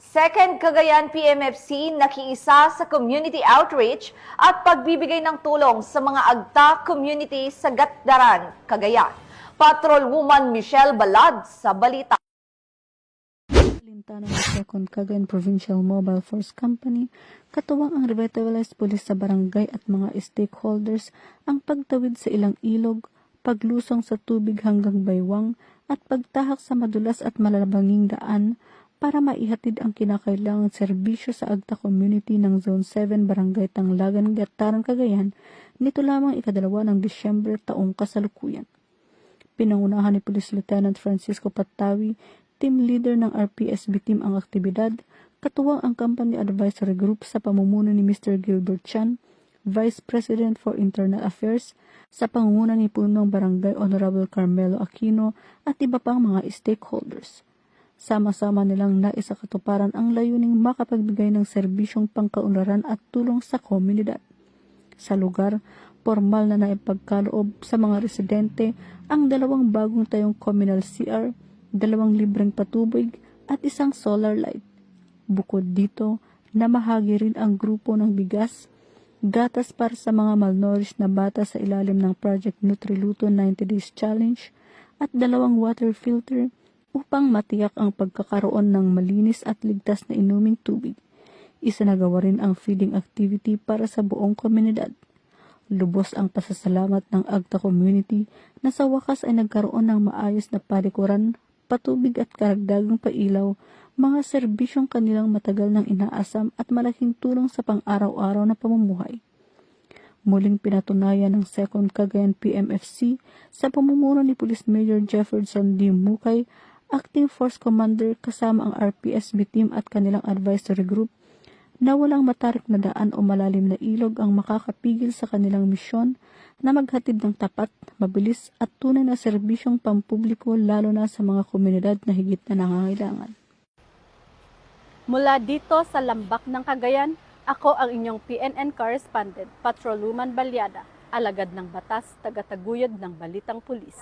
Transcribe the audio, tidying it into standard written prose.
2nd Cagayan PMFC nakiisa sa community outreach at pagbibigay ng tulong sa mga agta community sa Gatdaran, Cagayan. Patrolwoman Michelle Balad sa balita. Lintana ng 2nd Cagayan Provincial Mobile Force Company, katuwang ang revitalized police sa barangay at mga stakeholders ang pagtawid sa ilang ilog, paglusong sa tubig hanggang baywang at pagtahak sa madulas at malalabanging daan para maihatid ang kinakailangang serbisyo sa agta community ng Zone 7 Barangay Tanglagan, Gatdaran, Cagayan nito lamang ikadalawa ng Disyembre taong kasalukuyan. Pinangunahan ni Police Lieutenant Francisco Patawi, team leader ng RPSB team ang aktibidad, katuwang ang Company Advisory Group sa pamumuno ni Mr. Gilbert Chan, Vice President for Internal Affairs, sa pangunguna ni Punong Barangay Honorable Carmelo Aquino at iba pang mga stakeholders. Sama-sama nilang naisakatuparan ang layuning makapagbigay ng serbisyong pangkaunlaran at tulong sa komunidad. Sa lugar, formal na naipagkaloob sa mga residente ang 2 bagong tayong communal CR, 2 libreng patubig at 1 solar light. Bukod dito, namahagi rin ang grupo ng bigas, gatas para sa mga malnourished na bata sa ilalim ng Project Nutriluto 90 Days Challenge at 2 water filter upang matiyak ang pagkakaroon ng malinis at ligtas na inuming tubig. Isinagawa rin ang feeding activity para sa buong komunidad. Lubos ang pasasalamat ng agta community na sa wakas ay nagkaroon ng maayos na palikuran, patubig at karagdagang pailaw, mga serbisyong kanilang matagal nang inaasam at malaking tulong sa pang-araw-araw na pamumuhay. Muling pinatunayan ng 2nd Cagayan PMFC sa pamumuno ni Police Major Jefferson D. Mukay, Acting Force Commander kasama ang RPSB team at kanilang advisory group, na walang matarik na daan o malalim na ilog ang makakapigil sa kanilang misyon na maghatid ng tapat, mabilis at tunay na serbisyong pampubliko lalo na sa mga komunidad na higit na nangangailangan. Mula dito sa Lambak ng Cagayan, ako ang inyong PNN correspondent, Patrolwoman Balyada, alagad ng batas, tagataguyod ng Balitang Pulis.